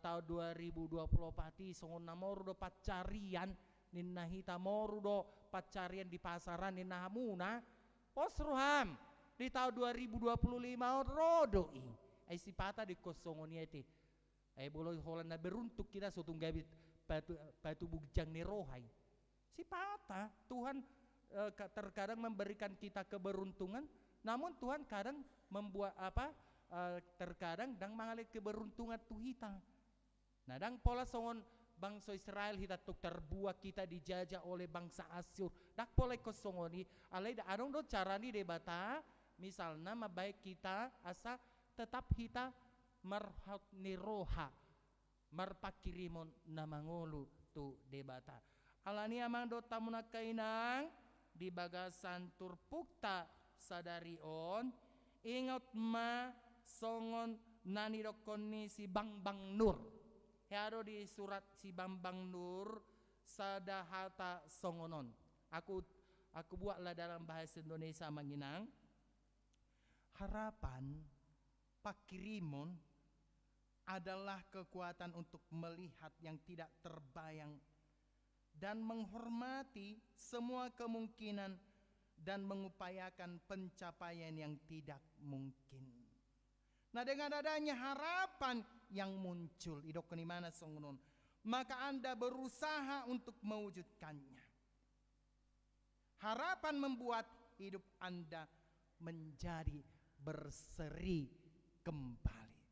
tahun 2020 pati songon na moru do pacarian ninna hita moru do pacarian di pasaran ninna hamuna posruham di tahun 2025 rodoi ay sipata di kosongon yeti ay boloy holan na beruntuk kita sutong gabit batu bugjang ni rohay sipata Tuhan terkadang memberikan kita keberuntungan namun Tuhan kadang membuat terkadang dang mangalit keberuntungan tu hita nah dang pola songon bangsa Israel hita tuk terbuat kita dijajah oleh bangsa Asyur dak pola kosongoni alay da adong do carani debata misalnya mabaik kita asa tetap hita marhat niroha marpakirimon na mangulu tu debata alani amang do tamuna kainang di bagasan turpukta sadarion ingat ma songon nani dokoni si Bambang Nur haro di surat si Bambang Nur sadahata songonon aku buatlah dalam bahasa Indonesia manginang harapan pakirimon adalah kekuatan untuk melihat yang tidak terbayang dan menghormati semua kemungkinan dan mengupayakan pencapaian yang tidak mungkin. Nah, dengan adanya harapan yang muncul, idok ni mana songunon, maka Anda berusaha untuk mewujudkannya. Harapan membuat hidup Anda menjadi berseri kembali.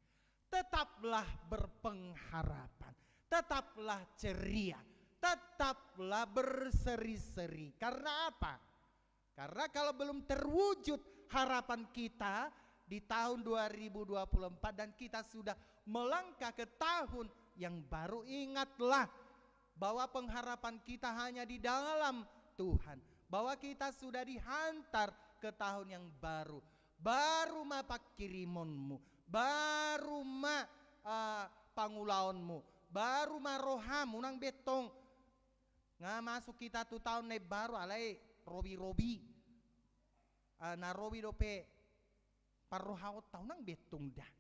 Tetaplah berpengharapan, tetaplah ceria, tetaplah berseri-seri. Karena apa? Karena kalau belum terwujud harapan kita di tahun 2024 dan kita sudah melangkah ke tahun yang baru, ingatlah bahwa pengharapan kita hanya di dalam Tuhan, bahwa kita sudah dihantar ke tahun yang baru. Baru ma pakirimonmu, baru ma pangulaonmu, baru ma rohamu nang betong nga masuk kita tu tahun na baru alay robi na robi dope parrohawat tahun nang betong dah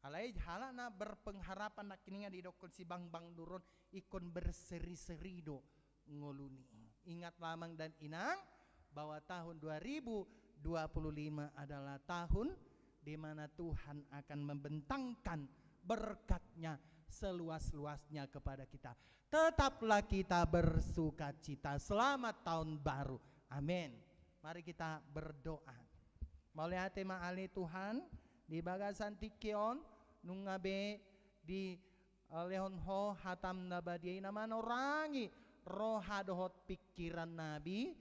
alay hala na berpengharapan nak kini nga di dokon si bang duron ikon berseri-seri do ngoluni. Ingat lamang dan inang bahwa tahun 2025 adalah tahun di mana Tuhan akan membentangkan berkat-Nya seluas-luasnya kepada kita. Tetaplah kita bersuka cita. Selamat tahun baru. Amin. Mari kita berdoa. Maulihat maali Tuhan di bagasan tikion nungabe di lehon ho hatam nabadiay naman orangi roha dohot pikiran nabi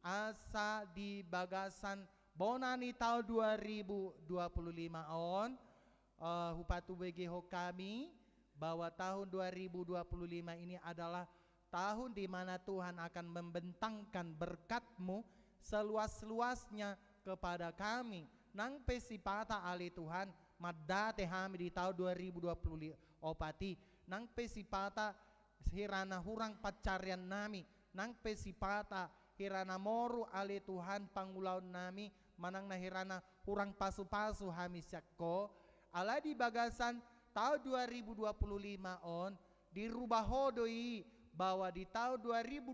asa di bagasan bonani tahun 2025 on hupatu begeho kami bahwa tahun 2025 ini adalah tahun di mana Tuhan akan membentangkan berkat-Mu seluas-luasnya kepada kami. Nang pesipata ali Tuhan madate kami di tahun 2020 opati nang pesipata hirana hurang pacarian nami nang pesipata hirana moru ali Tuhan pangulaon nami manang na hirana hurang pasu-pasu hami syakko ala di bagasan tahun 2025 on dirubah hodoi bahwa di tahun 2025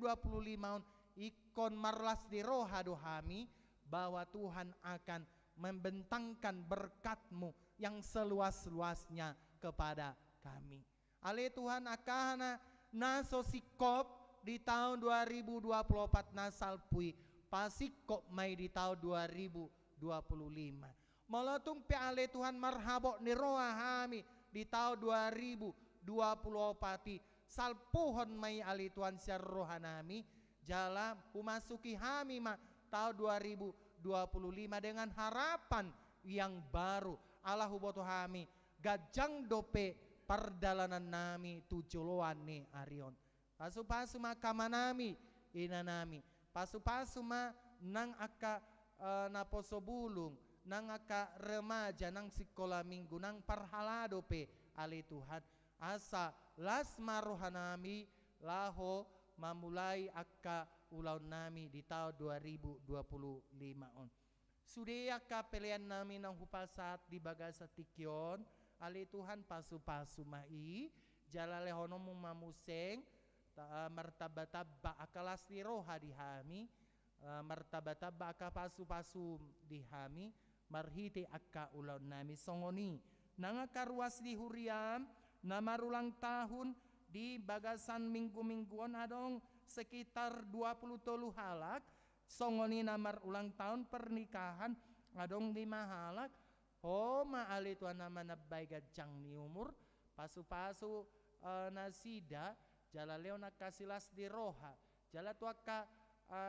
on ikon marlas di roha dohami bahwa Tuhan akan membentangkan berkat-Mu yang seluas-luasnya kepada kami. Ale Tuhan akana naso sikop di tahun 2024 nasalpui pasikop mai di tahun 2025. Molotung pe ale Tuhan marhabok ni roha hami di tahun 2024 salpuhon mai ale Tuhan siar rohanami jala umasuki hami ma tahun 2025 dengan harapan yang baru. Allah huboto hami gajang dope perdalanan nami tujuloan ni arion. Pasu-pasu makama nami ina nami. Pasu-pasu ma nang aka naposobulung, nang aka remaja, nang sekolah minggu, nang parhalado pe ali Tuhan. Asa lasma rohanami laho mamulai aka ulaw nami di tahun 2025 on. Sudia ka pilihan nami ng hupasat di bagasa tikyon ali Tuhan pasu-pasu mai jalalehono mong mamuseng martabataba akalas ni roha di hami martabataba aka pasu-pasu di hami marhiti akka ulaw nami songoni nangakaruas di huriam na marulang tahun di bagasan minggu-mingguan adong sekitar 23 halak songoni namar ulang tahun pernikahan adong 5 halak maali tuan nama nabay gajang ni umur pasu-pasu nasida jala leo nakasilas di roha jala tua ka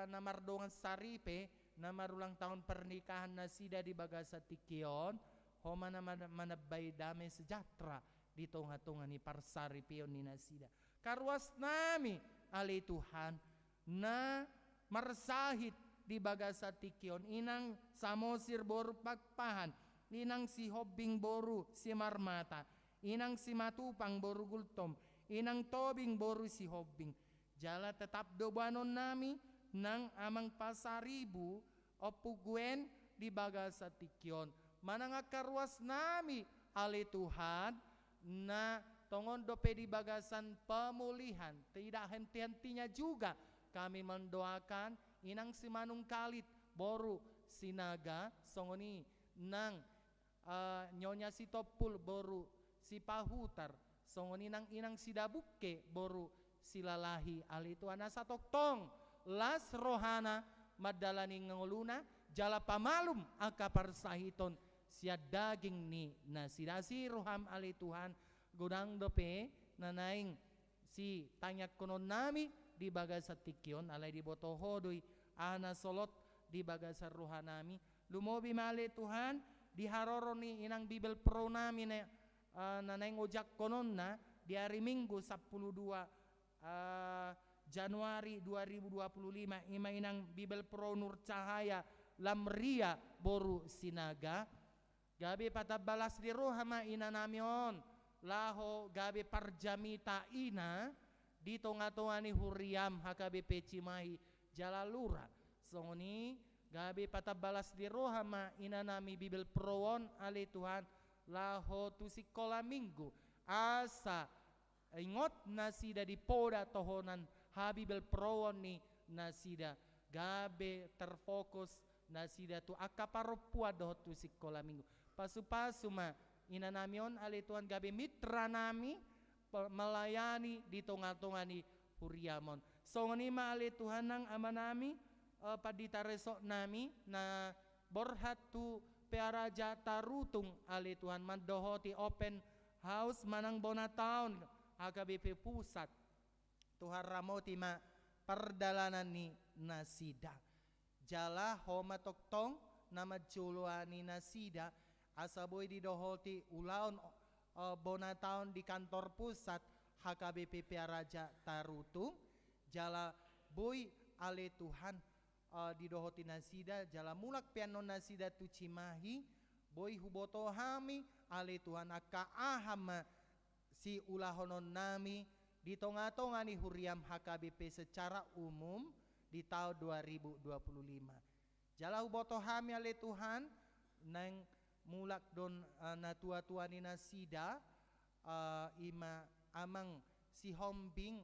namardongan saripe namar ulang tahun pernikahan nasida di bagasa tikion homa nama manabay damai sejahtera di tonga-tonga ni parsaripion ni nasida karwas nami ali Tuhan na marsahit di bagasa tikyon inang samosir boru pagpahan inang si hobbing boru si marmata inang si matupang boru gultom inang tobing boru si hobbing jala tetap dobanon nami nang amang pasaribu o puguen di bagasa tikyon. Manangakaruas nami ali Tuhan na tongon dope di bagasan pemulihan. Tidak henti-hentinya juga kami mendoakan inang si manung kalit boru sinaga songoni nang nyonya si topul boru si pahutar songoni nang inang si dabuke boru silalahi ali Tuhan asa toktong las rohana madalani nguluna jala pamalum akapar sahiton sia daging ni na sidasi roham ali Tuhan gudang dope nanaing si tanya konon nami di bagasa tikyon alay di botohodoy ana solot di bagasa rohanami lumobi mali Tuhan di haroro ni inang Bible Pro nami na nanaing ojak konon na di hari Minggu 12 Januari 2025 ima inang Bible Pro Nur Cahaya Lamria boru sinaga gabi patabalas di rohama ina namion laho gabi parjamita ina di tonga-tonga ni huriam HKBP Cimahi Jalalura songoni gabi patabalas di rohama ina nami Bible Proon ali Tuhan laho tu sikola minggu asa ingot nasida di poda tohonan Habibel Proon ni nasida gabe terfokus nasida tu akaparopua doh tu sikola minggu pasu-pasu ma ina namion ali Tuhan gabe mitra nami melayani di tonga-tonga ni huriamon songoni ma ali Tuhan nang amanami padita resok nami na borhat tu pearaja tarutung ali Tuhan mandohoti open house manang bona tahun HKBP pusat Tuhan ramoti ma perdalanan ni nasida jala homa toktong nama juluani nasida asaboy di dohoti ulaon bona tahun di kantor pusat HKBP Pearaja Tarutung jala boy ale Tuhan di dohoti nasida jala mulak piano nasida tu Cimahi boy huboto hami ale Tuhan aka ahama si ulahonon nami di tonga-tonga ni huriam HKBP secara umum di tahun 2025 jala huboto hami ale Tuhan nang mulak don natua-tua ni nasida ima amang si hombing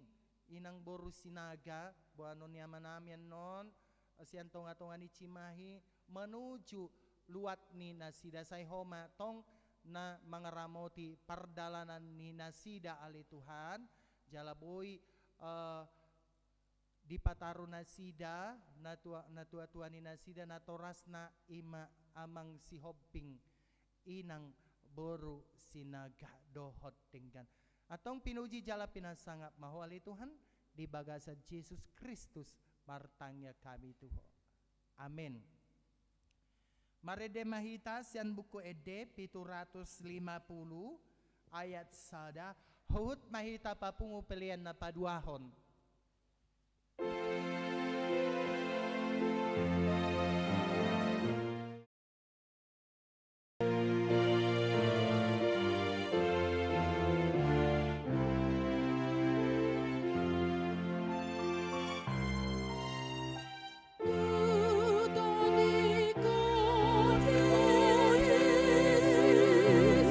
inang boru sinaga buano ni amanamian non si antonga-tonga ni Cimahi menuju luat ni nasida say homa tong na mangaramoti perdalanan ni nasida ali Tuhan jalaboy di pataru nasida natua-tua ni nasida natoras na ima amang si hobbing inang boru sinaga dohot tinggan atong pinuji jala pinasangap mahwali Tuhan di bagasa Yesus Kristus martangnya kami Tuhan amin. Marede mahita sian buku ede 750 ayat sada hut mahita papungu pelian na paduahon.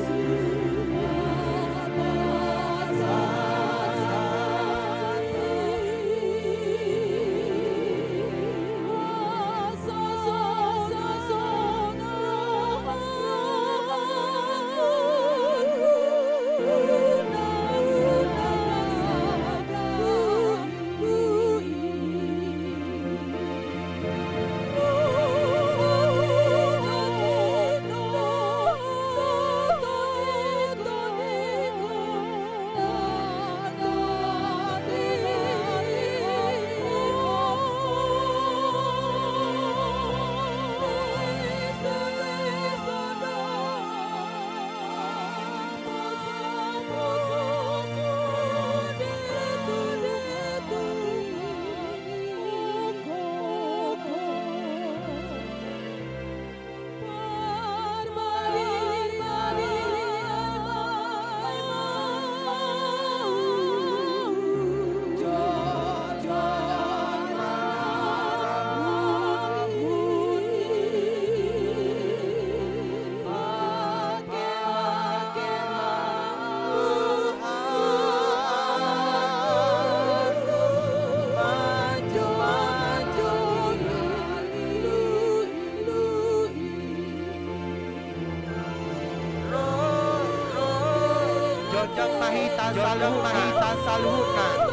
Yesus, Jodang mahita saluhutna.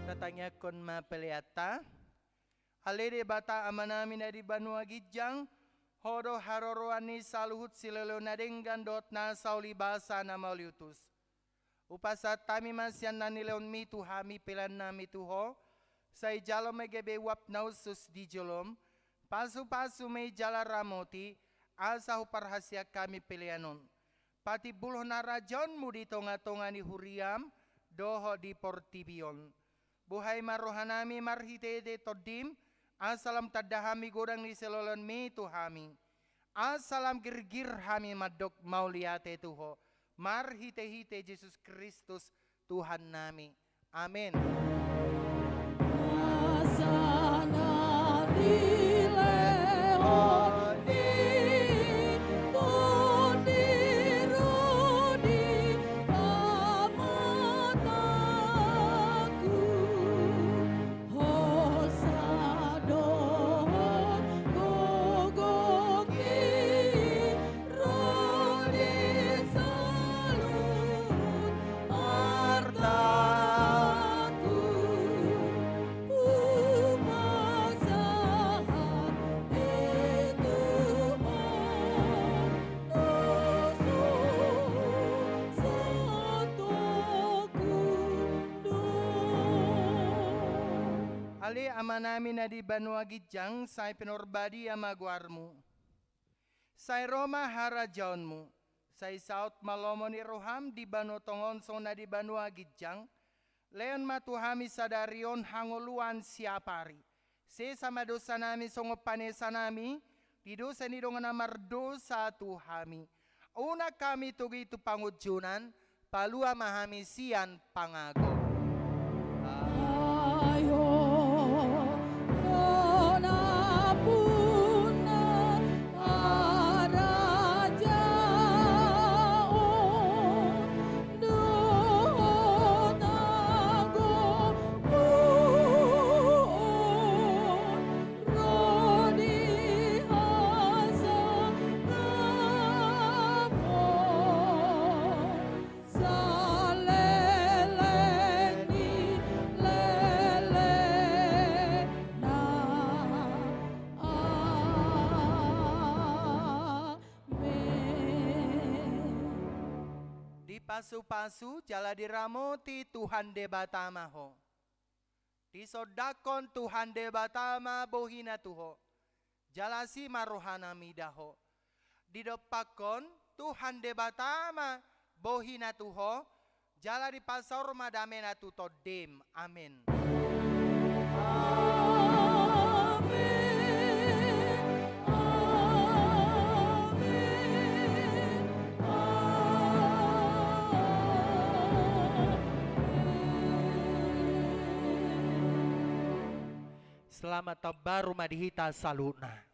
Tatanya kon mapeliata. Alede bata amanami na di Banua Gijang. Hodo haroroani saluhut silelo na denggan dot na sauli basa na mauliutus. Upasat tami masyan na nileon mitu hami pilan na mituho. Say jalo megebe wap nausus di jolom. Pasu-pasu may jala ramoti. Asa huparhasya kami pilianon. Pati bulho na rajon mo di tonga-tonga ni Huriam. Doho di Portibion. Buhay marohanami marhitede todim. Asalam tadahami godang ni selolon mi tuhami. Asalam girgir hami madok mauliate tuho. Marhite-hite Jesus Kristus Tuhan nami. Amin. Ali amanami na di Banua Gijang, say pinorbadi amagwarmu. Say Roma harajaon mo. Say South Malomo ni Roham di Banu Tongonso na di Banua Gijang. Leon matuhami sa darion hanguluan siapari. Se sama dosa nami songopanesa nami. Didosa ni dongan amardo sa tuhami. Una kami tugi itu pangujunan. Palua mahami sian pangago. Pasu-pasu jala diramoti Tuhan debatama ho. Disodakon Tuhan debatama bohina tuho. Jalasi marohana midaho. Didopakon Tuhan debatama bohina tuho. Jala di pasar madamena tutodem. Amin. Selamat baru madihita saluna.